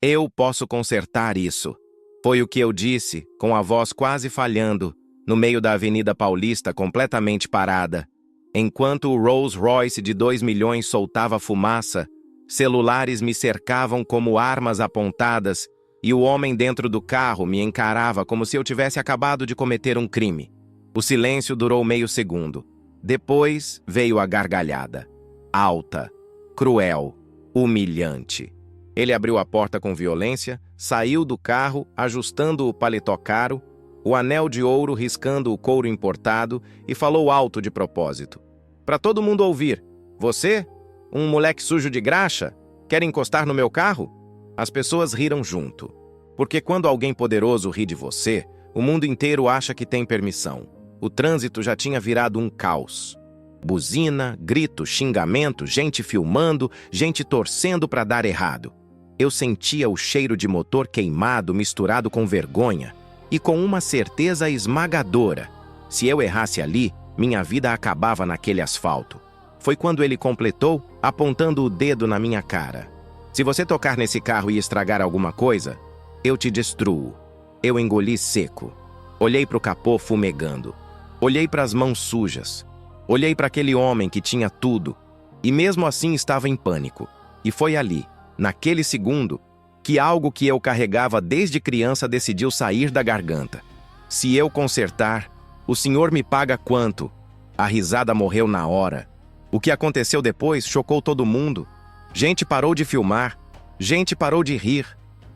Eu posso consertar isso. Foi o que eu disse, com a voz quase falhando, no meio da Avenida Paulista completamente parada. Enquanto o Rolls Royce de 2 milhões soltava fumaça, celulares me cercavam como armas apontadas e o homem dentro do carro me encarava como se eu tivesse acabado de cometer um crime. O silêncio durou meio segundo. Depois veio a gargalhada. Alta, cruel, humilhante. Ele abriu a porta com violência, saiu do carro, ajustando o paletó caro, o anel de ouro riscando o couro importado e falou alto de propósito. Para todo mundo ouvir. Você? Um moleque sujo de graxa? Quer encostar no meu carro? As pessoas riram junto. Porque quando alguém poderoso ri de você, o mundo inteiro acha que tem permissão. O trânsito já tinha virado um caos. Buzina, grito, xingamento, gente filmando, gente torcendo para dar errado. Eu sentia o cheiro de motor queimado misturado com vergonha e com uma certeza esmagadora. Se eu errasse ali, minha vida acabava naquele asfalto. Foi quando ele completou, apontando o dedo na minha cara. Se você tocar nesse carro e estragar alguma coisa, eu te destruo. Eu engoli seco. Olhei para o capô fumegando. Olhei para as mãos sujas. Olhei para aquele homem que tinha tudo. E mesmo assim estava em pânico. E foi ali, naquele segundo, que algo que eu carregava desde criança decidiu sair da garganta. Se eu consertar, o senhor me paga quanto? A risada morreu na hora. O que aconteceu depois chocou todo mundo. Gente parou de filmar. Gente parou de rir.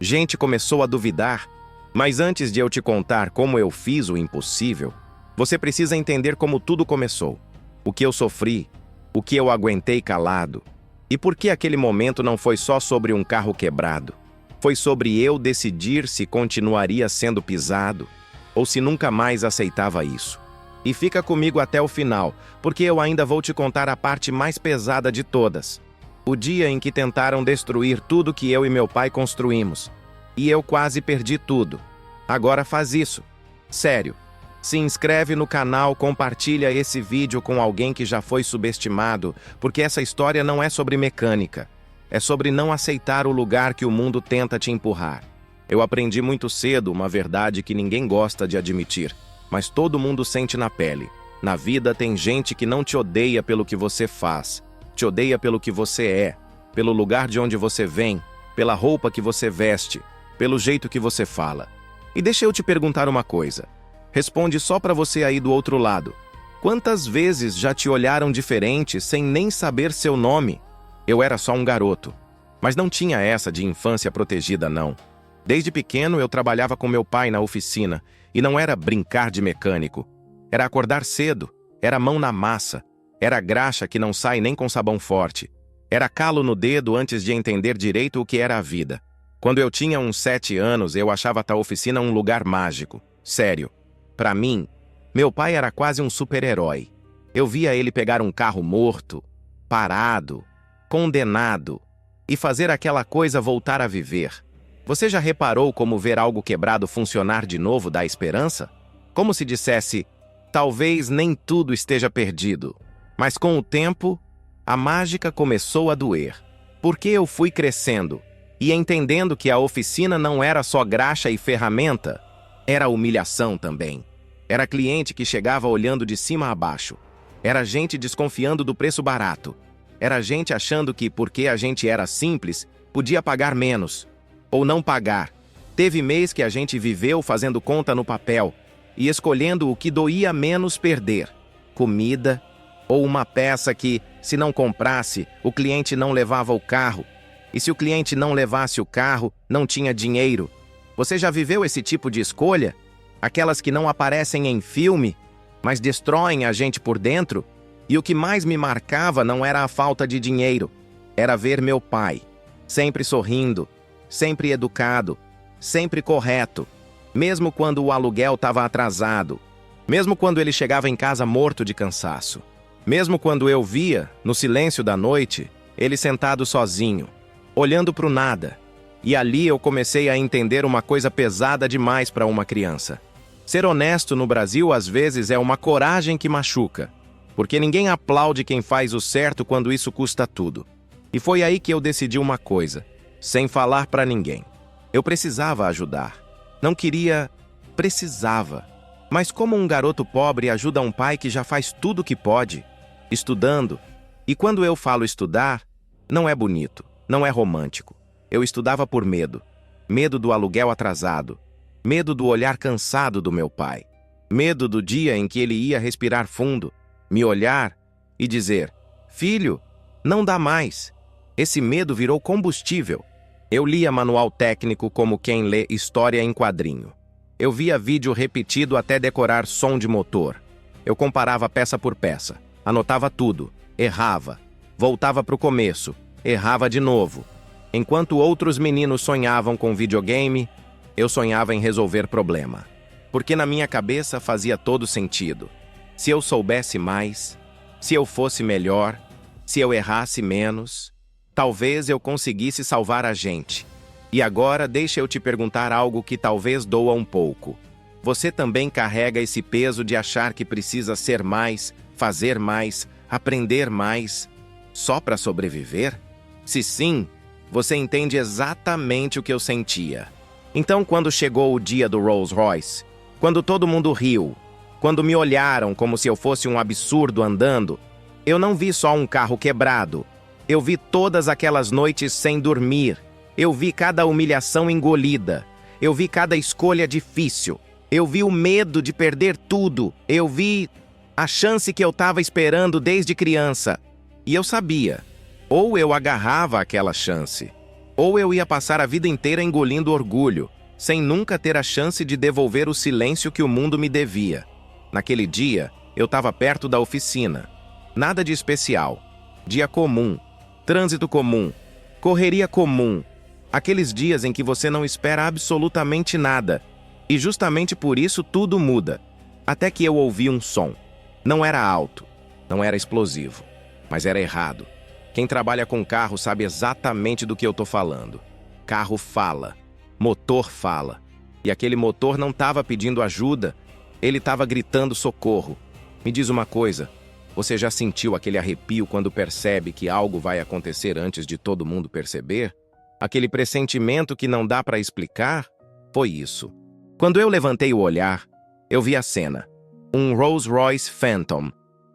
Gente começou a duvidar. Mas antes de eu te contar como eu fiz o impossível, você precisa entender como tudo começou. O que eu sofri, o que eu aguentei calado. E por que aquele momento não foi só sobre um carro quebrado? Foi sobre eu decidir se continuaria sendo pisado ou se nunca mais aceitava isso. E fica comigo até o final, porque eu ainda vou te contar a parte mais pesada de todas. O dia em que tentaram destruir tudo que eu e meu pai construímos. E eu quase perdi tudo. Agora faz isso. Sério. Se inscreve no canal, compartilha esse vídeo com alguém que já foi subestimado, porque essa história não é sobre mecânica. É sobre não aceitar o lugar que o mundo tenta te empurrar. Eu aprendi muito cedo uma verdade que ninguém gosta de admitir, mas todo mundo sente na pele. Na vida tem gente que não te odeia pelo que você faz, te odeia pelo que você é, pelo lugar de onde você vem, pela roupa que você veste, pelo jeito que você fala. E deixa eu te perguntar uma coisa. Responde só para você aí do outro lado. Quantas vezes já te olharam diferente sem nem saber seu nome? Eu era só um garoto. Mas não tinha essa de infância protegida, não. Desde pequeno eu trabalhava com meu pai na oficina e não era brincar de mecânico. Era acordar cedo, era mão na massa, era graxa que não sai nem com sabão forte. Era calo no dedo antes de entender direito o que era a vida. Quando eu tinha uns 7 anos, eu achava a oficina um lugar mágico. Sério. Para mim, meu pai era quase um super-herói. Eu via ele pegar um carro morto, parado, condenado, e fazer aquela coisa voltar a viver. Você já reparou como ver algo quebrado funcionar de novo dá esperança? Como se dissesse, talvez nem tudo esteja perdido. Mas com o tempo, a mágica começou a doer. Porque eu fui crescendo e entendendo que a oficina não era só graxa e ferramenta, era humilhação também. Era cliente que chegava olhando de cima a baixo. Era gente desconfiando do preço barato. Era gente achando que, porque a gente era simples, podia pagar menos. Ou não pagar. Teve mês que a gente viveu fazendo conta no papel e escolhendo o que doía menos perder. Comida ou uma peça que, se não comprasse, o cliente não levava o carro. E se o cliente não levasse o carro, não tinha dinheiro. Você já viveu esse tipo de escolha? Aquelas que não aparecem em filme, mas destroem a gente por dentro? E o que mais me marcava não era a falta de dinheiro. Era ver meu pai, sempre sorrindo, sempre educado, sempre correto, mesmo quando o aluguel estava atrasado, mesmo quando ele chegava em casa morto de cansaço, mesmo quando eu via, no silêncio da noite, ele sentado sozinho, olhando para o nada. E ali eu comecei a entender uma coisa pesada demais para uma criança. Ser honesto no Brasil às vezes é uma coragem que machuca, porque ninguém aplaude quem faz o certo quando isso custa tudo. E foi aí que eu decidi uma coisa, sem falar para ninguém. Eu precisava ajudar. Não queria, precisava. Mas como um garoto pobre ajuda um pai que já faz tudo o que pode? Estudando. E quando eu falo estudar, não é bonito, não é romântico. Eu estudava por medo. Medo do aluguel atrasado. Medo do olhar cansado do meu pai. Medo do dia em que ele ia respirar fundo, me olhar e dizer: filho, não dá mais. Esse medo virou combustível. Eu lia manual técnico como quem lê história em quadrinho. Eu via vídeo repetido até decorar som de motor. Eu comparava peça por peça, anotava tudo, errava, voltava para o começo, errava de novo. Enquanto outros meninos sonhavam com videogame, eu sonhava em resolver problema. Porque na minha cabeça fazia todo sentido. Se eu soubesse mais, se eu fosse melhor, se eu errasse menos, talvez eu conseguisse salvar a gente. E agora deixa eu te perguntar algo que talvez doa um pouco. Você também carrega esse peso de achar que precisa ser mais, fazer mais, aprender mais, só para sobreviver? Se sim, você entende exatamente o que eu sentia. Então, quando chegou o dia do Rolls Royce, quando todo mundo riu, quando me olharam como se eu fosse um absurdo andando, eu não vi só um carro quebrado. Eu vi todas aquelas noites sem dormir. Eu vi cada humilhação engolida. Eu vi cada escolha difícil. Eu vi o medo de perder tudo. Eu vi a chance que eu estava esperando desde criança. E eu sabia, ou eu agarrava aquela chance, ou eu ia passar a vida inteira engolindo orgulho, sem nunca ter a chance de devolver o silêncio que o mundo me devia. Naquele dia, eu estava perto da oficina. Nada de especial. Dia comum, trânsito comum, correria comum. Aqueles dias em que você não espera absolutamente nada. E justamente por isso tudo muda. Até que eu ouvi um som. Não era alto, não era explosivo, mas era errado. Quem trabalha com carro sabe exatamente do que eu tô falando. Carro fala. Motor fala. E aquele motor não estava pedindo ajuda, ele estava gritando socorro. Me diz uma coisa, você já sentiu aquele arrepio quando percebe que algo vai acontecer antes de todo mundo perceber? Aquele pressentimento que não dá para explicar? Foi isso. Quando eu levantei o olhar, eu vi a cena. Um Rolls Royce Phantom,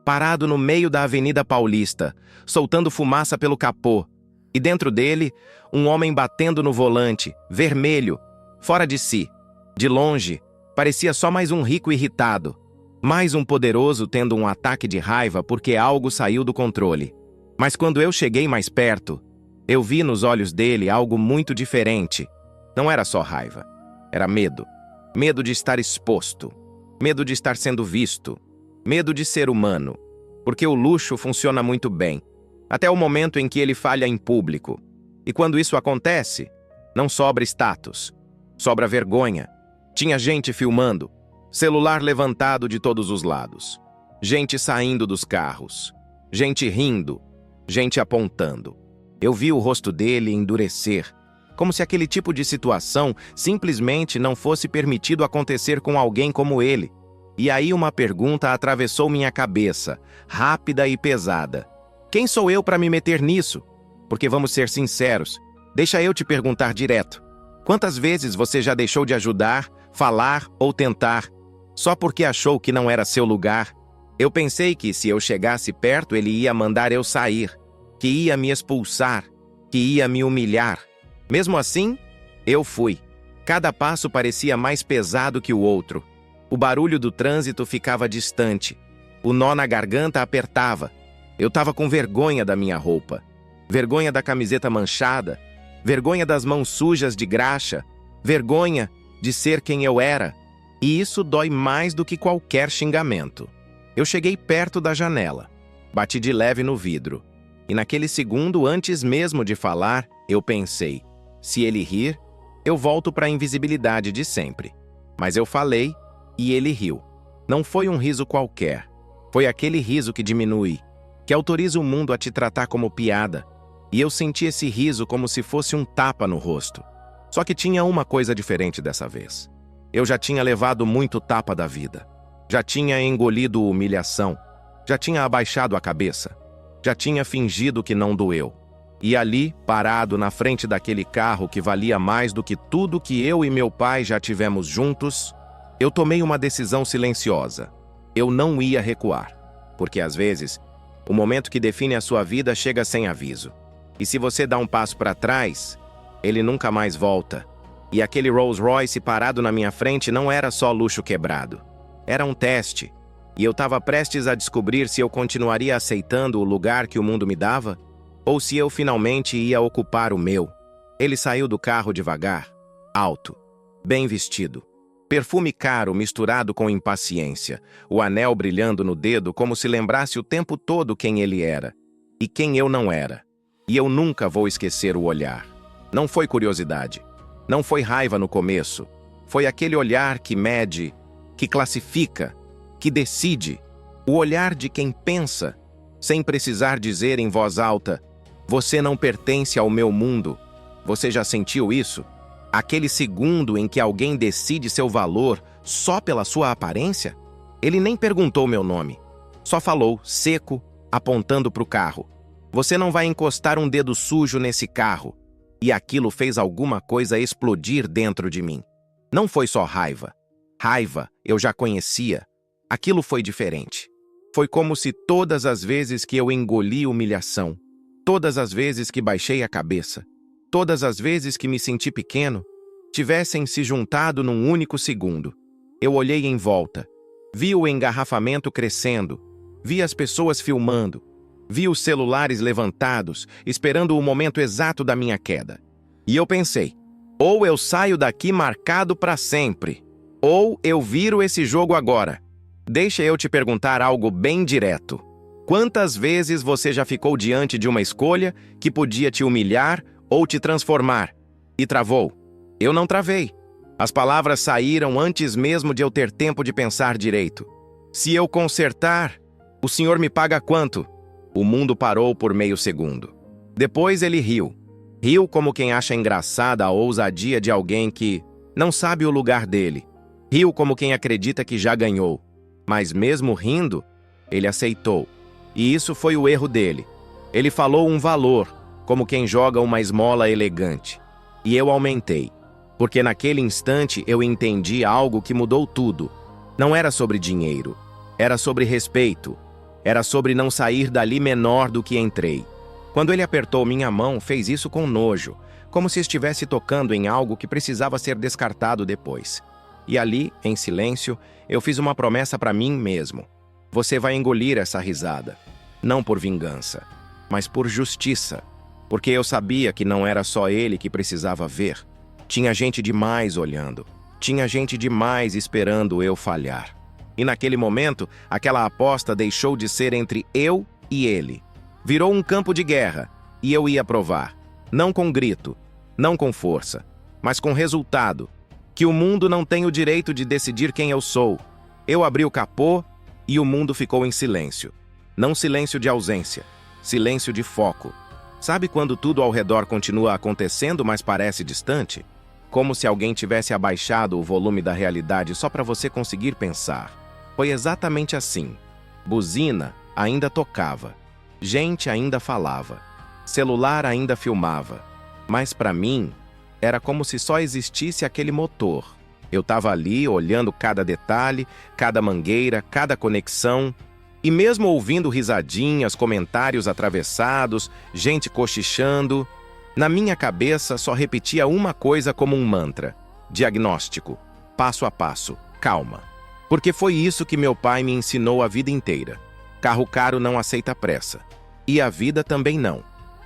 parado no meio da Avenida Paulista, soltando fumaça pelo capô. E dentro dele, um homem batendo no volante, vermelho, fora de si. De longe, parecia só mais um rico irritado. Mais um poderoso tendo um ataque de raiva porque algo saiu do controle. Mas quando eu cheguei mais perto, eu vi nos olhos dele algo muito diferente. Não era só raiva, era medo. Medo de estar exposto. Medo de estar sendo visto. Medo de ser humano. Porque o luxo funciona muito bem. Até o momento em que ele falha em público. E quando isso acontece, não sobra status. Sobra vergonha. Tinha gente filmando. Celular levantado de todos os lados. Gente saindo dos carros. Gente rindo. Gente apontando. Eu vi o rosto dele endurecer. Como se aquele tipo de situação simplesmente não fosse permitido acontecer com alguém como ele. E aí uma pergunta atravessou minha cabeça, rápida e pesada. Quem sou eu para me meter nisso? Porque vamos ser sinceros, deixa eu te perguntar direto. Quantas vezes você já deixou de ajudar, falar ou tentar, só porque achou que não era seu lugar? Eu pensei que se eu chegasse perto ele ia mandar eu sair, que ia me expulsar, que ia me humilhar. Mesmo assim, eu fui. Cada passo parecia mais pesado que o outro. O barulho do trânsito ficava distante. O nó na garganta apertava. Eu estava com vergonha da minha roupa. Vergonha da camiseta manchada. Vergonha das mãos sujas de graxa. Vergonha de ser quem eu era. E isso dói mais do que qualquer xingamento. Eu cheguei perto da janela. Bati de leve no vidro. E naquele segundo, antes mesmo de falar, eu pensei: se ele rir, eu volto para a invisibilidade de sempre. Mas eu falei e ele riu. Não foi um riso qualquer. Foi aquele riso que diminui, que autoriza o mundo a te tratar como piada. E eu senti esse riso como se fosse um tapa no rosto. Só que tinha uma coisa diferente dessa vez. Eu já tinha levado muito tapa da vida. Já tinha engolido humilhação. Já tinha abaixado a cabeça. Já tinha fingido que não doeu. E ali, parado na frente daquele carro que valia mais do que tudo que eu e meu pai já tivemos juntos, eu tomei uma decisão silenciosa. Eu não ia recuar, porque às vezes, o momento que define a sua vida chega sem aviso. E se você dá um passo para trás, ele nunca mais volta. E aquele Rolls Royce parado na minha frente não era só luxo quebrado. Era um teste, e eu estava prestes a descobrir se eu continuaria aceitando o lugar que o mundo me dava, ou se eu finalmente ia ocupar o meu. Ele saiu do carro devagar, alto, bem vestido. Perfume caro misturado com impaciência, o anel brilhando no dedo como se lembrasse o tempo todo quem ele era e quem eu não era. E eu nunca vou esquecer o olhar. Não foi curiosidade, não foi raiva no começo, foi aquele olhar que mede, que classifica, que decide, o olhar de quem pensa, sem precisar dizer em voz alta: "Você não pertence ao meu mundo." Você já sentiu isso? Aquele segundo em que alguém decide seu valor só pela sua aparência? Ele nem perguntou meu nome. Só falou, seco, apontando para o carro: "Você não vai encostar um dedo sujo nesse carro." E aquilo fez alguma coisa explodir dentro de mim. Não foi só raiva. Raiva eu já conhecia. Aquilo foi diferente. Foi como se todas as vezes que eu engoli humilhação, todas as vezes que baixei a cabeça, todas as vezes que me senti pequeno, tivessem se juntado num único segundo. Eu olhei em volta, vi o engarrafamento crescendo, vi as pessoas filmando, vi os celulares levantados, esperando o momento exato da minha queda. E eu pensei, ou eu saio daqui marcado para sempre, ou eu viro esse jogo agora. Deixa eu te perguntar algo bem direto. Quantas vezes você já ficou diante de uma escolha que podia te humilhar ou te transformar e travou? Eu não travei. As palavras saíram antes mesmo de eu ter tempo de pensar direito. Se eu consertar, o senhor me paga quanto? O mundo parou por meio segundo. Depois ele riu. Riu como quem acha engraçada a ousadia de alguém que não sabe o lugar dele. Riu como quem acredita que já ganhou. Mas mesmo rindo, ele aceitou. E isso foi o erro dele. Ele falou um valor, como quem joga uma esmola elegante. E eu aumentei. Porque naquele instante eu entendi algo que mudou tudo. Não era sobre dinheiro. Era sobre respeito. Era sobre não sair dali menor do que entrei. Quando ele apertou minha mão, fez isso com nojo, como se estivesse tocando em algo que precisava ser descartado depois. E ali, em silêncio, eu fiz uma promessa para mim mesmo. Você vai engolir essa risada. Não por vingança, mas por justiça. Porque eu sabia que não era só ele que precisava ver. Tinha gente demais olhando. Tinha gente demais esperando eu falhar. E naquele momento, aquela aposta deixou de ser entre eu e ele. Virou um campo de guerra, e eu ia provar. Não com grito, não com força, mas com resultado. Que o mundo não tem o direito de decidir quem eu sou. Eu abri o capô e o mundo ficou em silêncio. Não silêncio de ausência, silêncio de foco. Sabe quando tudo ao redor continua acontecendo, mas parece distante? Como se alguém tivesse abaixado o volume da realidade só para você conseguir pensar. Foi exatamente assim. Buzina ainda tocava. Gente ainda falava. Celular ainda filmava. Mas para mim, era como se só existisse aquele motor. Eu estava ali olhando cada detalhe, cada mangueira, cada conexão. E mesmo ouvindo risadinhas, comentários atravessados, gente cochichando, na minha cabeça só repetia uma coisa como um mantra: diagnóstico, passo a passo, calma. Porque foi isso que meu pai me ensinou a vida inteira. Carro caro não aceita pressa. E a vida também não.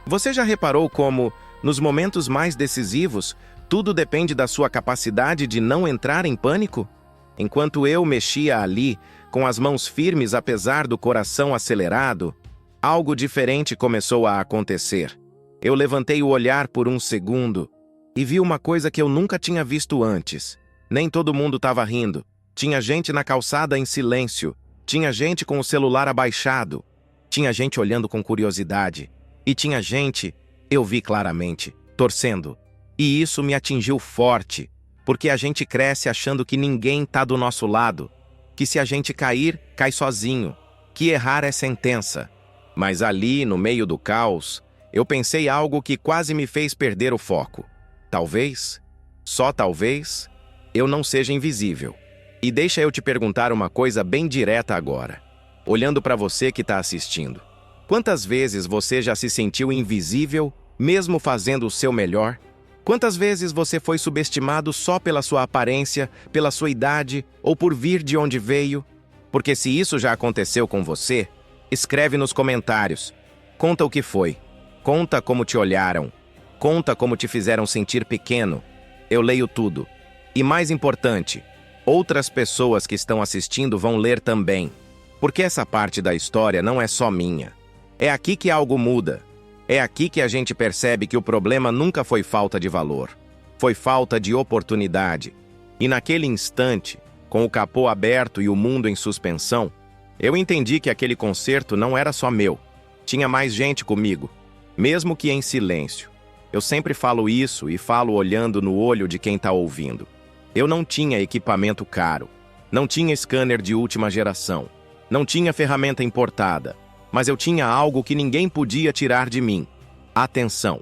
Você já reparou como, nos momentos mais decisivos, tudo depende da sua capacidade de não entrar em pânico? Enquanto eu mexia ali, com as mãos firmes apesar do coração acelerado, algo diferente começou a acontecer. Eu levantei o olhar por um segundo e vi uma coisa que eu nunca tinha visto antes. Nem todo mundo estava rindo. Tinha gente na calçada em silêncio. Tinha gente com o celular abaixado. Tinha gente olhando com curiosidade. E tinha gente, eu vi claramente, torcendo. E isso me atingiu forte, porque a gente cresce achando que ninguém está do nosso lado. Que se a gente cair, cai sozinho. Que errar é sentença. Mas ali, no meio do caos, eu pensei algo que quase me fez perder o foco. Talvez, só talvez, eu não seja invisível. E deixa eu te perguntar uma coisa bem direta agora, olhando para você que está assistindo. Quantas vezes você já se sentiu invisível, mesmo fazendo o seu melhor? Quantas vezes você foi subestimado só pela sua aparência, pela sua idade ou por vir de onde veio? Porque se isso já aconteceu com você, escreve nos comentários. Conta o que foi. Conta como te olharam. Conta como te fizeram sentir pequeno. Eu leio tudo. E mais importante, outras pessoas que estão assistindo vão ler também. Porque essa parte da história não é só minha. É aqui que algo muda. É aqui que a gente percebe que o problema nunca foi falta de valor. Foi falta de oportunidade. E naquele instante, com o capô aberto e o mundo em suspensão, eu entendi que aquele concerto não era só meu. Tinha mais gente comigo, mesmo que em silêncio. Eu sempre falo isso e falo olhando no olho de quem está ouvindo. Eu não tinha equipamento caro. Não tinha scanner de última geração. Não tinha ferramenta importada. Mas eu tinha algo que ninguém podia tirar de mim. Atenção.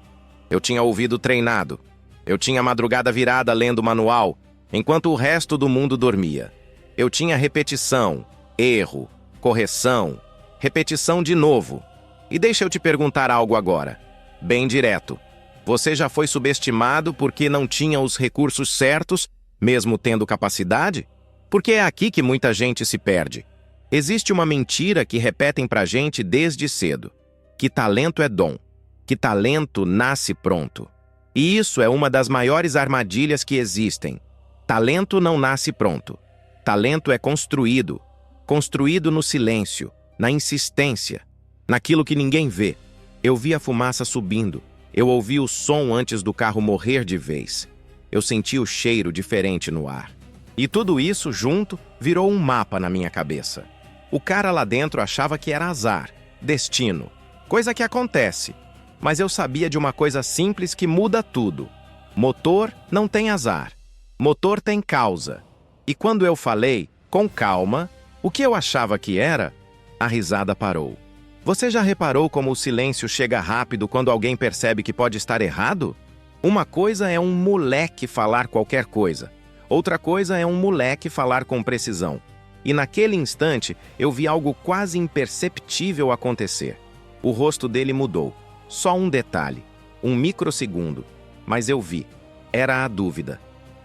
Eu tinha ouvido treinado. Eu tinha madrugada virada lendo manual, enquanto o resto do mundo dormia. Eu tinha repetição, erro, correção, repetição de novo. E deixa eu te perguntar algo agora, bem direto. Você já foi subestimado porque não tinha os recursos certos, mesmo tendo capacidade? Porque é aqui que muita gente se perde. Existe uma mentira que repetem pra gente desde cedo. Que talento é dom. Que talento nasce pronto. E isso é uma das maiores armadilhas que existem. Talento não nasce pronto. Talento é construído. Construído no silêncio, na insistência, naquilo que ninguém vê. Eu vi a fumaça subindo. Eu ouvi o som antes do carro morrer de vez. Eu senti o cheiro diferente no ar. E tudo isso junto virou um mapa na minha cabeça. O cara lá dentro achava que era azar, destino, coisa que acontece. Mas eu sabia de uma coisa simples que muda tudo. Motor não tem azar. Motor tem causa. E quando eu falei, com calma, o que eu achava que era, a risada parou. Você já reparou como o silêncio chega rápido quando alguém percebe que pode estar errado? Uma coisa é um moleque falar qualquer coisa. Outra coisa é um moleque falar com precisão. E naquele instante, eu vi algo quase imperceptível acontecer. O rosto dele mudou. Só um detalhe. Um microsegundo. Mas eu vi. Era a dúvida.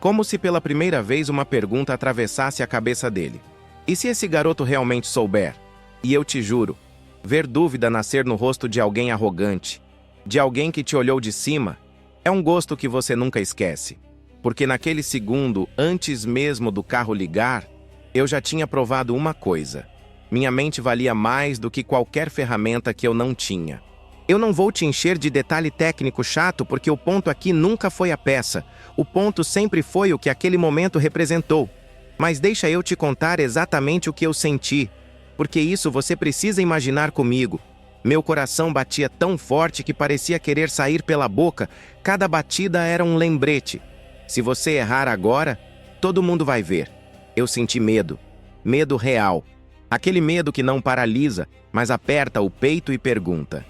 Como se pela primeira vez uma pergunta atravessasse a cabeça dele. E se esse garoto realmente souber? E eu te juro, ver dúvida nascer no rosto de alguém arrogante, de alguém que te olhou de cima, é um gosto que você nunca esquece. Porque naquele segundo, antes mesmo do carro ligar, eu já tinha provado uma coisa. Minha mente valia mais do que qualquer ferramenta que eu não tinha. Eu não vou te encher de detalhe técnico chato porque o ponto aqui nunca foi a peça. O ponto sempre foi o que aquele momento representou. Mas deixa eu te contar exatamente o que eu senti, porque isso você precisa imaginar comigo. Meu coração batia tão forte que parecia querer sair pela boca. Cada batida era um lembrete. Se você errar agora, todo mundo vai ver. Eu senti medo. Medo real. Aquele medo que não paralisa, mas aperta o peito e pergunta: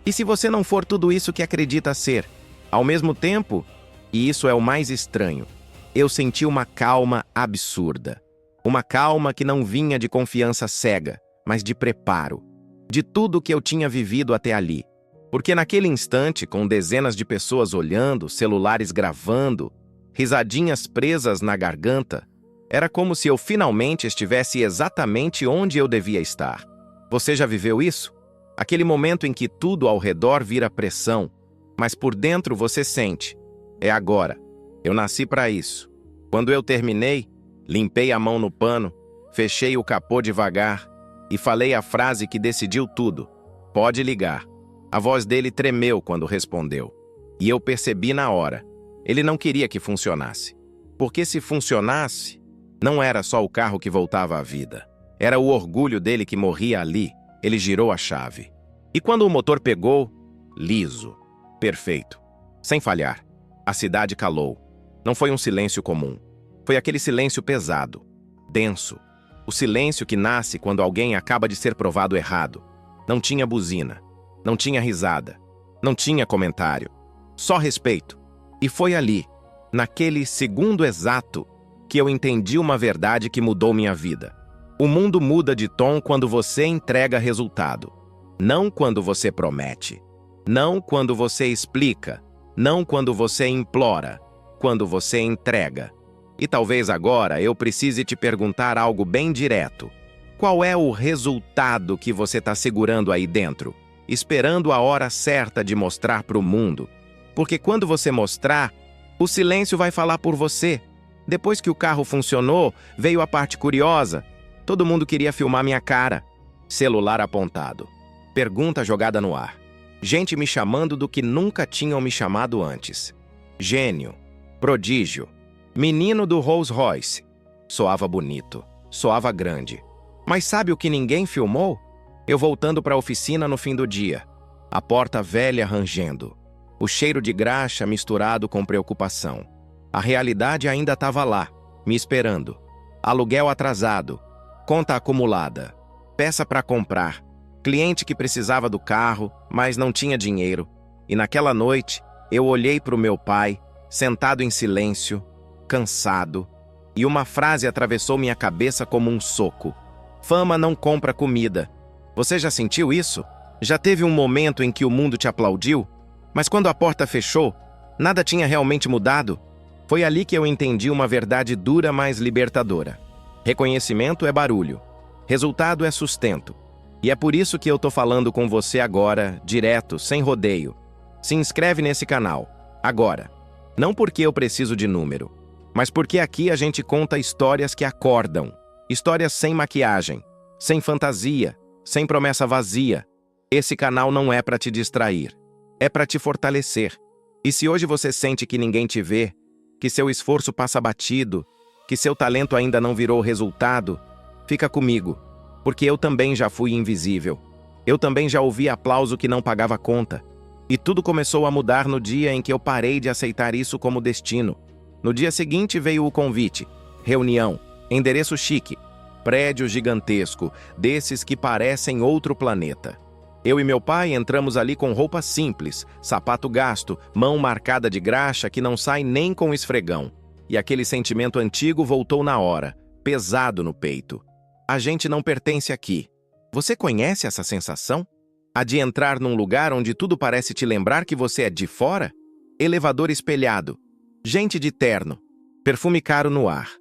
e se você não for tudo isso que acredita ser? Ao mesmo tempo, e isso é o mais estranho, eu senti uma calma absurda. Uma calma que não vinha de confiança cega, mas de preparo. De tudo que eu tinha vivido até ali. Porque naquele instante, com dezenas de pessoas olhando, celulares gravando, risadinhas presas na garganta, era como se eu finalmente estivesse exatamente onde eu devia estar. Você já viveu isso? Aquele momento em que tudo ao redor vira pressão, mas por dentro você sente: é agora. Eu nasci para isso. Quando eu terminei, limpei a mão no pano, fechei o capô devagar e falei a frase que decidiu tudo: pode ligar. A voz dele tremeu quando respondeu. E eu percebi na hora. Ele não queria que funcionasse. Porque se funcionasse, não era só o carro que voltava à vida. Era o orgulho dele que morria ali. Ele girou a chave. E quando o motor pegou, liso, perfeito, sem falhar, a cidade calou. Não foi um silêncio comum. Foi aquele silêncio pesado, denso. O silêncio que nasce quando alguém acaba de ser provado errado. Não tinha buzina. Não tinha risada. Não tinha comentário. Só respeito. E foi ali, naquele segundo exato, que eu entendi uma verdade que mudou minha vida. O mundo muda de tom quando você entrega resultado. Não quando você promete. Não quando você explica. Não quando você implora. Quando você entrega. E talvez agora eu precise te perguntar algo bem direto. Qual é o resultado que você está segurando aí dentro? Esperando a hora certa de mostrar para o mundo. Porque quando você mostrar, o silêncio vai falar por você. Depois que o carro funcionou, veio a parte curiosa. Todo mundo queria filmar minha cara. Celular apontado. Pergunta jogada no ar. Gente me chamando do que nunca tinham me chamado antes. Gênio. Prodígio. Menino do Rolls Royce. Soava bonito. Soava grande. Mas sabe o que ninguém filmou? Eu voltando para a oficina no fim do dia. A porta velha rangendo. O cheiro de graxa misturado com preocupação. A realidade ainda estava lá, me esperando. Aluguel atrasado. Conta acumulada. Peça para comprar. Cliente que precisava do carro, mas não tinha dinheiro. E naquela noite, eu olhei para o meu pai, sentado em silêncio, cansado, e uma frase atravessou minha cabeça como um soco. Fama não compra comida. Você já sentiu isso? Já teve um momento em que o mundo te aplaudiu? Mas quando a porta fechou, nada tinha realmente mudado? Foi ali que eu entendi uma verdade dura, mas libertadora. Reconhecimento é barulho. Resultado é sustento. E é por isso que eu tô falando com você agora, direto, sem rodeio. Se inscreve nesse canal, agora. Não porque eu preciso de número, mas porque aqui a gente conta histórias que acordam. Histórias sem maquiagem, sem fantasia, sem promessa vazia. Esse canal não é para te distrair, é para te fortalecer. E se hoje você sente que ninguém te vê, que seu esforço passa batido, que seu talento ainda não virou resultado, fica comigo, porque eu também já fui invisível. Eu também já ouvi aplauso que não pagava conta. E tudo começou a mudar no dia em que eu parei de aceitar isso como destino. No dia seguinte veio o convite, reunião, endereço chique, prédio gigantesco, desses que parecem outro planeta. Eu e meu pai entramos ali com roupa simples, sapato gasto, mão marcada de graxa que não sai nem com esfregão. E aquele sentimento antigo voltou na hora, pesado no peito. A gente não pertence aqui. Você conhece essa sensação? A de entrar num lugar onde tudo parece te lembrar que você é de fora? Elevador espelhado, gente de terno, perfume caro no ar.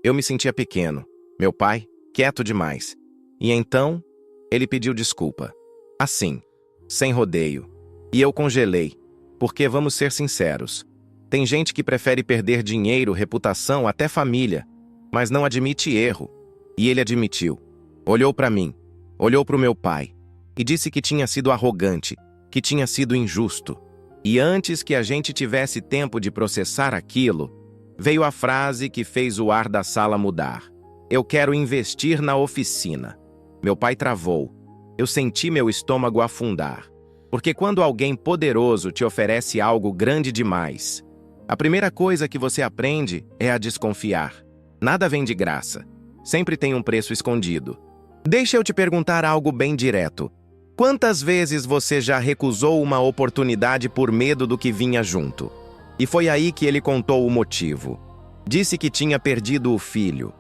Eu me sentia pequeno. Meu pai, quieto demais. E então, ele pediu desculpa. Assim, sem rodeio. E eu congelei. Porque, vamos ser sinceros, tem gente que prefere perder dinheiro, reputação, até família, mas não admite erro. E ele admitiu. Olhou para mim, olhou para o meu pai, e disse que tinha sido arrogante, que tinha sido injusto. E antes que a gente tivesse tempo de processar aquilo, veio a frase que fez o ar da sala mudar. Eu quero investir na oficina. Meu pai travou. Eu senti meu estômago afundar. Porque quando alguém poderoso te oferece algo grande demais, a primeira coisa que você aprende é a desconfiar. Nada vem de graça. Sempre tem um preço escondido. Deixa eu te perguntar algo bem direto. Quantas vezes você já recusou uma oportunidade por medo do que vinha junto? E foi aí que ele contou o motivo. Disse que tinha perdido o filho,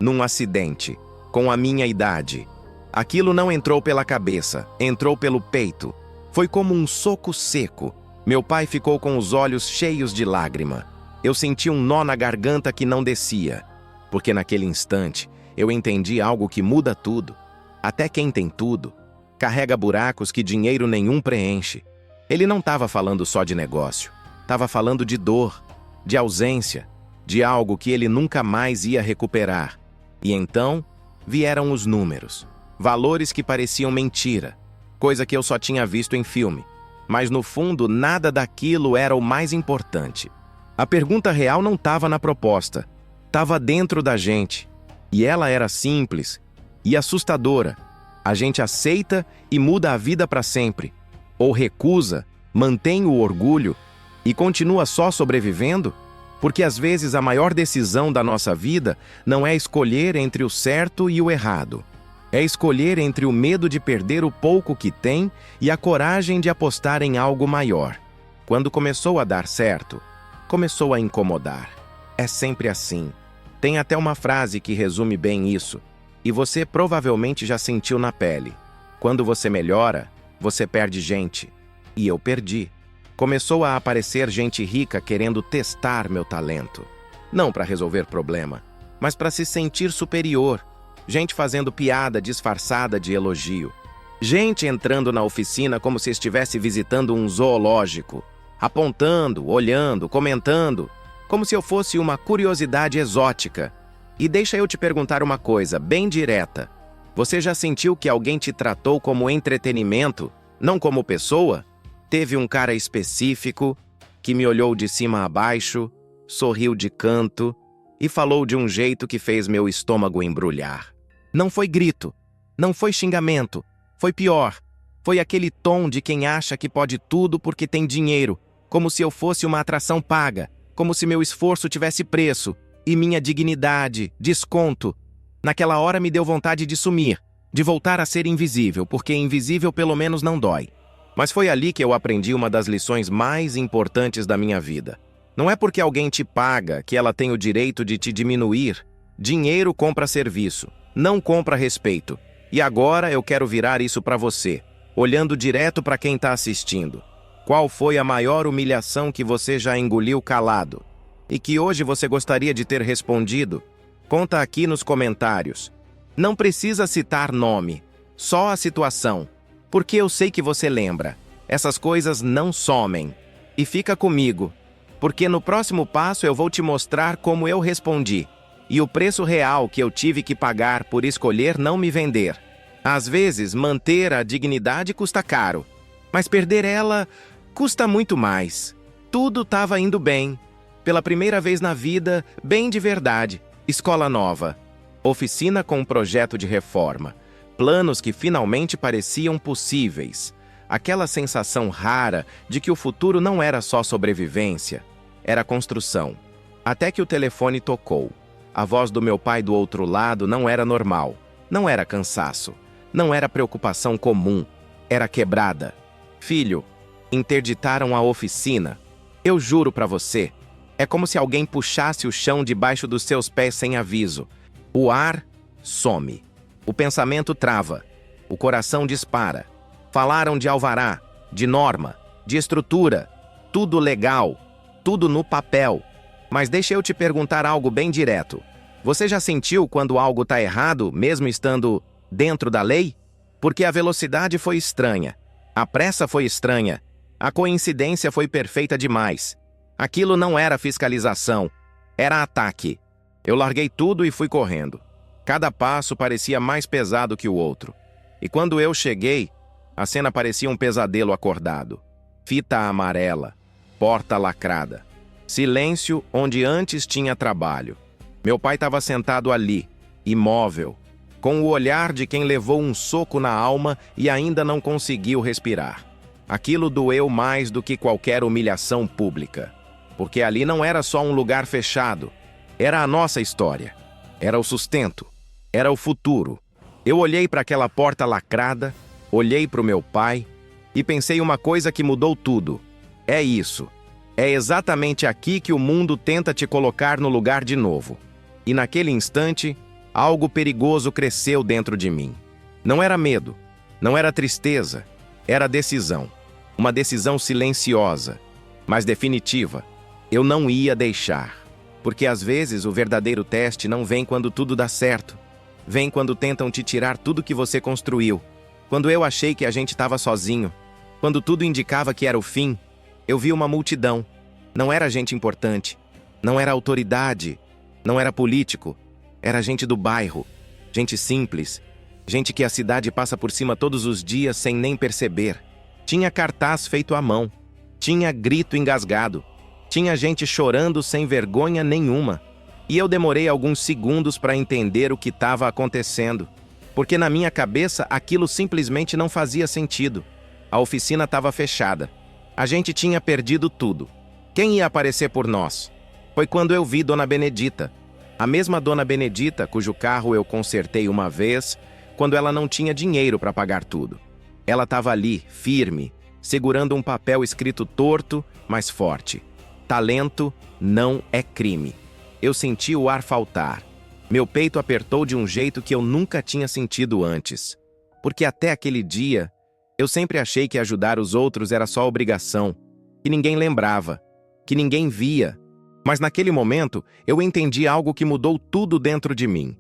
num acidente, com a minha idade. Aquilo não entrou pela cabeça, entrou pelo peito. Foi como um soco seco. Meu pai ficou com os olhos cheios de lágrima. Eu senti um nó na garganta que não descia. Porque naquele instante, eu entendi algo que muda tudo. Até quem tem tudo, carrega buracos que dinheiro nenhum preenche. Ele não estava falando só de negócio. Estava falando de dor, de ausência, de algo que ele nunca mais ia recuperar. E então, vieram os números. Valores que pareciam mentira, coisa que eu só tinha visto em filme. Mas no fundo, nada daquilo era o mais importante. A pergunta real não estava na proposta, estava dentro da gente. E ela era simples e assustadora. A gente aceita e muda a vida para sempre. Ou recusa, mantém o orgulho e continua só sobrevivendo? Porque às vezes a maior decisão da nossa vida não é escolher entre o certo e o errado. É escolher entre o medo de perder o pouco que tem e a coragem de apostar em algo maior. Quando começou a dar certo, começou a incomodar. É sempre assim. Tem até uma frase que resume bem isso, e você provavelmente já sentiu na pele. Quando você melhora, você perde gente. E eu perdi. Começou a aparecer gente rica querendo testar meu talento. Não para resolver problema, mas para se sentir superior. Gente fazendo piada disfarçada de elogio. Gente entrando na oficina como se estivesse visitando um zoológico. Apontando, olhando, comentando, como se eu fosse uma curiosidade exótica. E deixa eu te perguntar uma coisa, bem direta. Você já sentiu que alguém te tratou como entretenimento, não como pessoa? Teve um cara específico que me olhou de cima a baixo, sorriu de canto e falou de um jeito que fez meu estômago embrulhar. Não foi grito, não foi xingamento, foi pior. Foi aquele tom de quem acha que pode tudo porque tem dinheiro, como se eu fosse uma atração paga, como se meu esforço tivesse preço, e minha dignidade, desconto. Naquela hora me deu vontade de sumir, de voltar a ser invisível, porque invisível pelo menos não dói. Mas foi ali que eu aprendi uma das lições mais importantes da minha vida. Não é porque alguém te paga que ela tem o direito de te diminuir. Dinheiro compra serviço, não compra respeito. E agora eu quero virar isso para você, olhando direto para quem está assistindo. Qual foi a maior humilhação que você já engoliu calado? E que hoje você gostaria de ter respondido? Conta aqui nos comentários. Não precisa citar nome, só a situação. Porque eu sei que você lembra. Essas coisas não somem. E fica comigo, porque no próximo passo eu vou te mostrar como eu respondi. E o preço real que eu tive que pagar por escolher não me vender. Às vezes, manter a dignidade custa caro, mas perder ela custa muito mais. Tudo estava indo bem. Pela primeira vez na vida, bem de verdade. Escola nova. Oficina com um projeto de reforma. Planos que finalmente pareciam possíveis. Aquela sensação rara de que o futuro não era só sobrevivência, era construção. Até que o telefone tocou. A voz do meu pai do outro lado não era normal. Não era cansaço. Não era preocupação comum. Era quebrada. Filho, interditaram a oficina. Eu juro pra você. É como se alguém puxasse o chão debaixo dos seus pés sem aviso. O ar some. O pensamento trava. O coração dispara. Falaram de alvará, de norma, de estrutura. Tudo legal. Tudo no papel. Mas deixa eu te perguntar algo bem direto. Você já sentiu quando algo está errado, mesmo estando dentro da lei? Porque a velocidade foi estranha. A pressa foi estranha. A coincidência foi perfeita demais. Aquilo não era fiscalização. Era ataque. Eu larguei tudo e fui correndo. Cada passo parecia mais pesado que o outro. E quando eu cheguei, a cena parecia um pesadelo acordado. Fita amarela, porta lacrada. Silêncio onde antes tinha trabalho. Meu pai estava sentado ali, imóvel, com o olhar de quem levou um soco na alma e ainda não conseguiu respirar. Aquilo doeu mais do que qualquer humilhação pública. Porque ali não era só um lugar fechado. Era a nossa história. Era o sustento. Era o futuro. Eu olhei para aquela porta lacrada, olhei para o meu pai e pensei uma coisa que mudou tudo. É isso. É exatamente aqui que o mundo tenta te colocar no lugar de novo. E naquele instante, algo perigoso cresceu dentro de mim. Não era medo, não era tristeza, era decisão. Uma decisão silenciosa, mas definitiva. Eu não ia deixar. Porque às vezes o verdadeiro teste não vem quando tudo dá certo. Vem quando tentam te tirar tudo que você construiu. Quando eu achei que a gente estava sozinho. Quando tudo indicava que era o fim. Eu vi uma multidão. Não era gente importante. Não era autoridade. Não era político. Era gente do bairro. Gente simples. Gente que a cidade passa por cima todos os dias sem nem perceber. Tinha cartaz feito à mão. Tinha grito engasgado. Tinha gente chorando sem vergonha nenhuma. E eu demorei alguns segundos para entender o que estava acontecendo. Porque na minha cabeça aquilo simplesmente não fazia sentido. A oficina estava fechada. A gente tinha perdido tudo. Quem ia aparecer por nós? Foi quando eu vi Dona Benedita. A mesma Dona Benedita cujo carro eu consertei uma vez, quando ela não tinha dinheiro para pagar tudo. Ela estava ali, firme, segurando um papel escrito torto, mas forte. Talento não é crime. Eu senti o ar faltar. Meu peito apertou de um jeito que eu nunca tinha sentido antes. Porque até aquele dia, eu sempre achei que ajudar os outros era só obrigação, que ninguém lembrava, que ninguém via. Mas naquele momento, eu entendi algo que mudou tudo dentro de mim.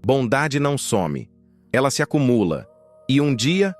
Bondade não some. Ela se acumula. E um dia,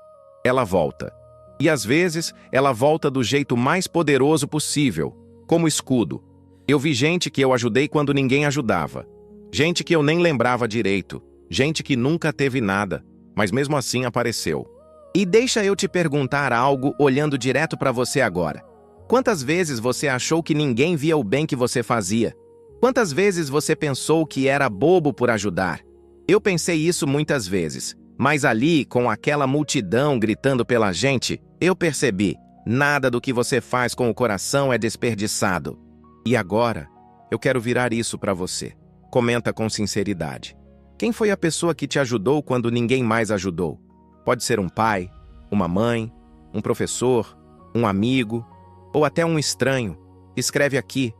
ela volta. E às vezes, ela volta do jeito mais poderoso possível, como escudo. Eu vi gente que eu ajudei quando ninguém ajudava. Gente que eu nem lembrava direito. Gente que nunca teve nada, mas mesmo assim apareceu. E deixa eu te perguntar algo olhando direto para você agora. Quantas vezes você achou que ninguém via o bem que você fazia? Quantas vezes você pensou que era bobo por ajudar? Eu pensei isso muitas vezes, mas ali, com aquela multidão gritando pela gente, eu percebi, nada do que você faz com o coração é desperdiçado. E agora, eu quero virar isso para você. Comenta com sinceridade. Quem foi a pessoa que te ajudou quando ninguém mais ajudou? Pode ser um pai, uma mãe, um professor, um amigo ou até um estranho. Escreve aqui.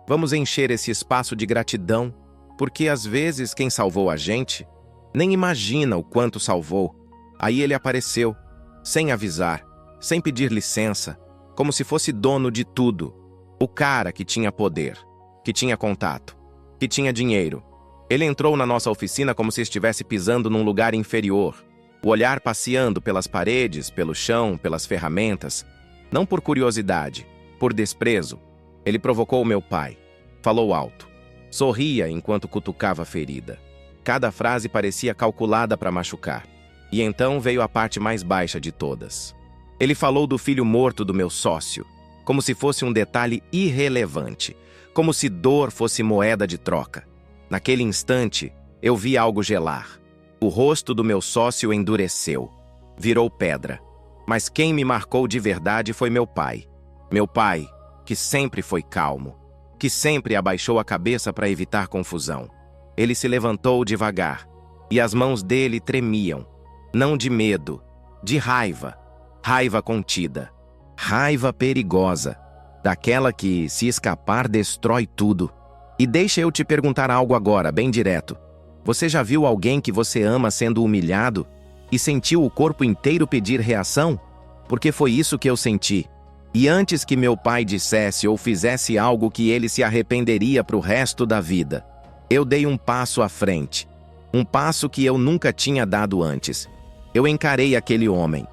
Vamos encher esse espaço de gratidão, porque às vezes quem salvou a gente nem imagina o quanto salvou. Aí ele apareceu, sem avisar, sem pedir licença, como se fosse dono de tudo. O cara que tinha poder, que tinha contato, que tinha dinheiro. Ele entrou na nossa oficina como se estivesse pisando num lugar inferior, o olhar passeando pelas paredes, pelo chão, pelas ferramentas, não por curiosidade, por desprezo. Ele provocou meu pai. Falou alto. Sorria enquanto cutucava a ferida. Cada frase parecia calculada para machucar. E então veio a parte mais baixa de todas. Ele falou do filho morto do meu sócio, como se fosse um detalhe irrelevante, como se dor fosse moeda de troca. Naquele instante, eu vi algo gelar. O rosto do meu sócio endureceu. Virou pedra. Mas quem me marcou de verdade foi meu pai. Meu pai, que sempre foi calmo, que sempre abaixou a cabeça para evitar confusão. Ele se levantou devagar, e as mãos dele tremiam. Não de medo, de raiva. Raiva contida. Raiva perigosa. Daquela que, se escapar, destrói tudo. E deixa eu te perguntar algo agora, bem direto. Você já viu alguém que você ama sendo humilhado e sentiu o corpo inteiro pedir reação? Porque foi isso que eu senti. E antes que meu pai dissesse ou fizesse algo que ele se arrependeria pro resto da vida, eu dei um passo à frente. Um passo que eu nunca tinha dado antes. Eu encarei aquele homem,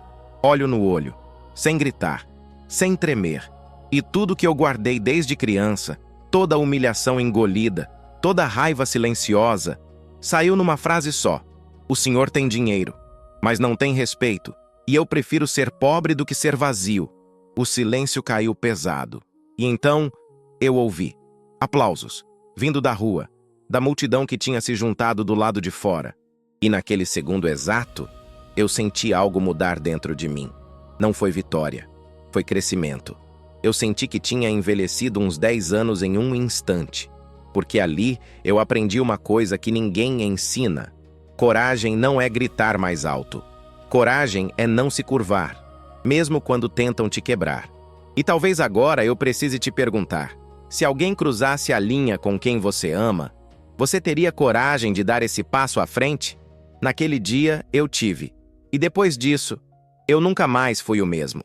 olho no olho, sem gritar, sem tremer. E tudo que eu guardei desde criança, toda a humilhação engolida, toda a raiva silenciosa, saiu numa frase só. O senhor tem dinheiro, mas não tem respeito, e eu prefiro ser pobre do que ser vazio. O silêncio caiu pesado. E então, eu ouvi. Aplausos, vindo da rua, da multidão que tinha se juntado do lado de fora. E naquele segundo exato, eu senti algo mudar dentro de mim. Não foi vitória, foi crescimento. Eu senti que tinha envelhecido uns 10 anos em um instante. Porque ali eu aprendi uma coisa que ninguém ensina. Coragem não é gritar mais alto. Coragem é não se curvar, mesmo quando tentam te quebrar. E talvez agora eu precise te perguntar, se alguém cruzasse a linha com quem você ama, você teria coragem de dar esse passo à frente? Naquele dia, eu tive. E depois disso, eu nunca mais fui o mesmo.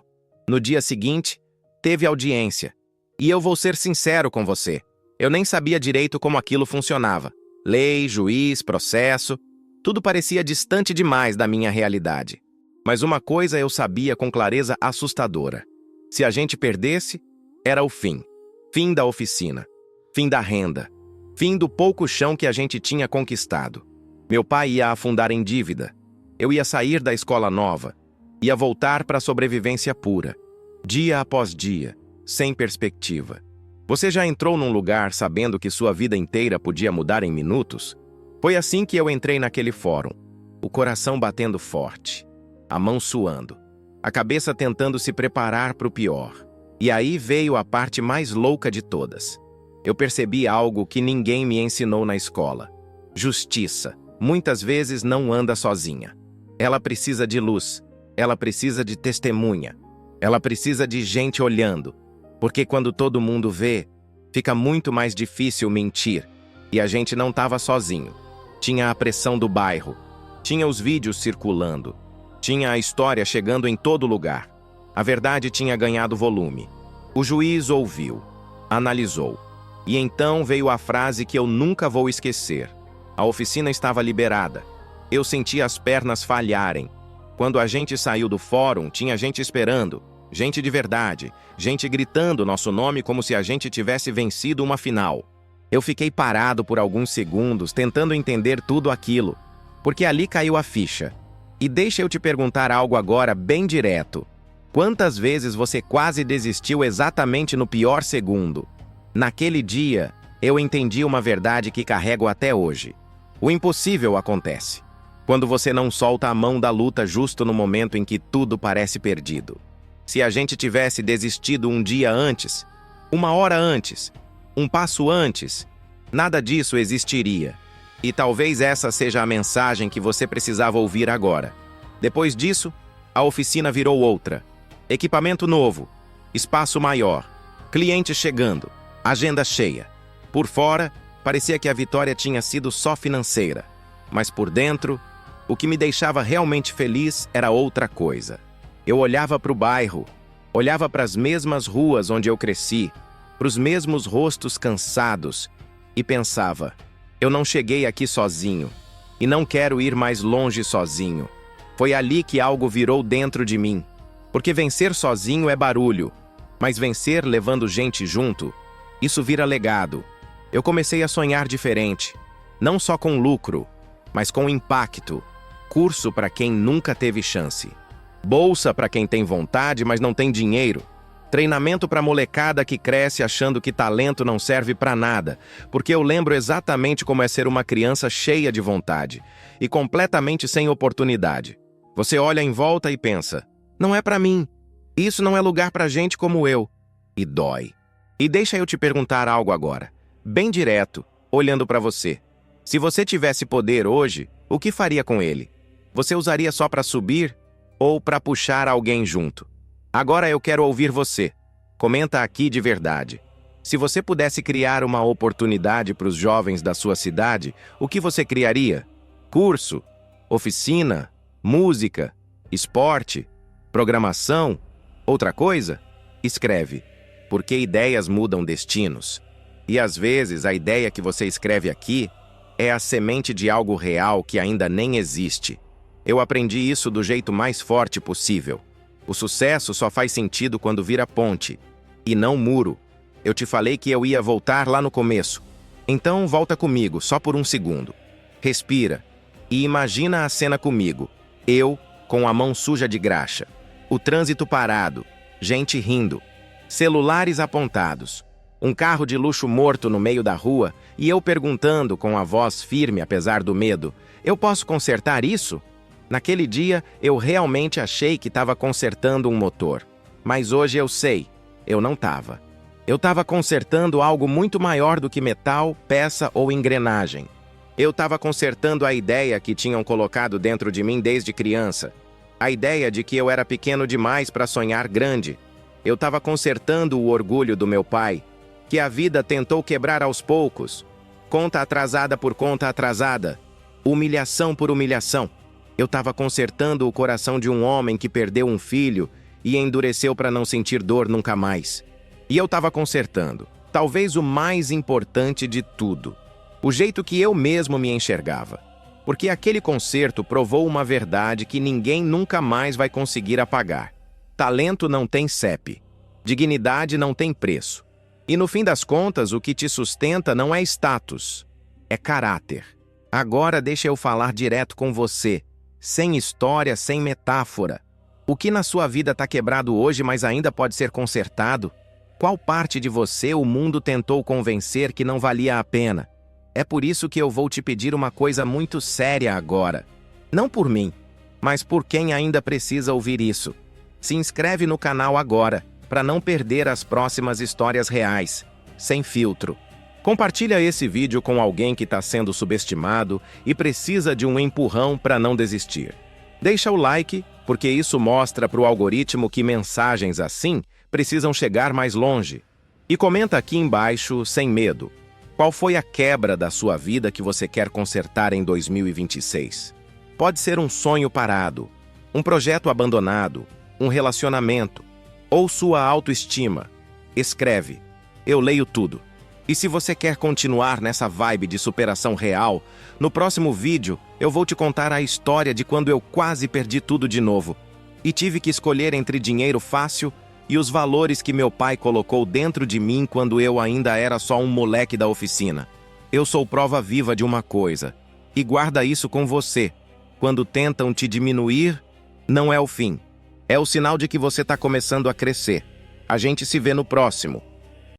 No dia seguinte, teve audiência. E eu vou ser sincero com você. Eu nem sabia direito como aquilo funcionava. Lei, juiz, processo, tudo parecia distante demais da minha realidade. Mas uma coisa eu sabia com clareza assustadora. Se a gente perdesse, era o fim. Fim da oficina. Fim da renda. Fim do pouco chão que a gente tinha conquistado. Meu pai ia afundar em dívida. Eu ia sair da escola nova. Ia voltar para a sobrevivência pura. Dia após dia, sem perspectiva. Você já entrou num lugar sabendo que sua vida inteira podia mudar em minutos? Foi assim que eu entrei naquele fórum. O coração batendo forte, a mão suando, a cabeça tentando se preparar para o pior. E aí veio a parte mais louca de todas. Eu percebi algo que ninguém me ensinou na escola. Justiça, muitas vezes, não anda sozinha. Ela precisa de luz. Ela precisa de testemunha. Ela precisa de gente olhando. Porque quando todo mundo vê, fica muito mais difícil mentir. E a gente não estava sozinho. Tinha a pressão do bairro. Tinha os vídeos circulando. Tinha a história chegando em todo lugar. A verdade tinha ganhado volume. O juiz ouviu, analisou. E então veio a frase que eu nunca vou esquecer. A oficina estava liberada. Eu senti as pernas falharem. Quando a gente saiu do fórum, tinha gente esperando. Gente de verdade. Gente gritando nosso nome como se a gente tivesse vencido uma final. Eu fiquei parado por alguns segundos, tentando entender tudo aquilo. Porque ali caiu a ficha. E deixa eu te perguntar algo agora bem direto. Quantas vezes você quase desistiu exatamente no pior segundo? Naquele dia, eu entendi uma verdade que carrego até hoje. O impossível acontece. Quando você não solta a mão da luta justo no momento em que tudo parece perdido. Se a gente tivesse desistido um dia antes, uma hora antes, um passo antes, nada disso existiria. E talvez essa seja a mensagem que você precisava ouvir agora. Depois disso, a oficina virou outra. Equipamento novo, espaço maior, cliente chegando, agenda cheia. Por fora, parecia que a vitória tinha sido só financeira. Mas por dentro, o que me deixava realmente feliz era outra coisa. Eu olhava para o bairro, olhava para as mesmas ruas onde eu cresci, para os mesmos rostos cansados, e pensava, eu não cheguei aqui sozinho, e não quero ir mais longe sozinho. Foi ali que algo virou dentro de mim. Porque vencer sozinho é barulho, mas vencer levando gente junto, isso vira legado. Eu comecei a sonhar diferente, não só com lucro, mas com impacto. Curso para quem nunca teve chance. Bolsa para quem tem vontade, mas não tem dinheiro. Treinamento para molecada que cresce achando que talento não serve para nada, porque eu lembro exatamente como é ser uma criança cheia de vontade e completamente sem oportunidade. Você olha em volta e pensa, não é para mim. Isso não é lugar para gente como eu. E dói. E deixa eu te perguntar algo agora, bem direto, olhando para você. Se você tivesse poder hoje, o que faria com ele? Você usaria só para subir ou para puxar alguém junto? Agora eu quero ouvir você. Comenta aqui de verdade. Se você pudesse criar uma oportunidade para os jovens da sua cidade, o que você criaria? Curso? Oficina? Música? Esporte? Programação? Outra coisa? Escreve, porque ideias mudam destinos. E às vezes a ideia que você escreve aqui é a semente de algo real que ainda nem existe. Eu aprendi isso do jeito mais forte possível. O sucesso só faz sentido quando vira ponte, e não muro. Eu te falei que eu ia voltar lá no começo. Então volta comigo, só por um segundo. Respira, e imagina a cena comigo. Eu, com a mão suja de graxa. O trânsito parado, gente rindo, celulares apontados, um carro de luxo morto no meio da rua e eu perguntando com a voz firme apesar do medo, eu posso consertar isso? Naquele dia, eu realmente achei que estava consertando um motor. Mas hoje eu sei, eu não estava. Eu estava consertando algo muito maior do que metal, peça ou engrenagem. Eu estava consertando a ideia que tinham colocado dentro de mim desde criança. A ideia de que eu era pequeno demais para sonhar grande. Eu estava consertando o orgulho do meu pai, que a vida tentou quebrar aos poucos. Conta atrasada por conta atrasada. Humilhação por humilhação. Eu estava consertando o coração de um homem que perdeu um filho e endureceu para não sentir dor nunca mais. E eu estava consertando, talvez o mais importante de tudo, o jeito que eu mesmo me enxergava. Porque aquele concerto provou uma verdade que ninguém nunca mais vai conseguir apagar. Talento não tem CEP. Dignidade não tem preço. E no fim das contas, o que te sustenta não é status, é caráter. Agora deixa eu falar direto com você, sem história, sem metáfora. O que na sua vida está quebrado hoje, mas ainda pode ser consertado? Qual parte de você o mundo tentou convencer que não valia a pena? É por isso que eu vou te pedir uma coisa muito séria agora. Não por mim, mas por quem ainda precisa ouvir isso. Se inscreve no canal agora, para não perder as próximas histórias reais, sem filtro. Compartilha esse vídeo com alguém que está sendo subestimado e precisa de um empurrão para não desistir. Deixa o like, porque isso mostra para o algoritmo que mensagens assim precisam chegar mais longe. E comenta aqui embaixo, sem medo, qual foi a quebra da sua vida que você quer consertar em 2026? Pode ser um sonho parado, um projeto abandonado, um relacionamento ou sua autoestima. Escreve. Eu leio tudo. E se você quer continuar nessa vibe de superação real, no próximo vídeo eu vou te contar a história de quando eu quase perdi tudo de novo e tive que escolher entre dinheiro fácil e os valores que meu pai colocou dentro de mim quando eu ainda era só um moleque da oficina. Eu sou prova viva de uma coisa, e guarda isso com você. Quando tentam te diminuir, não é o fim. É o sinal de que você está começando a crescer. A gente se vê no próximo.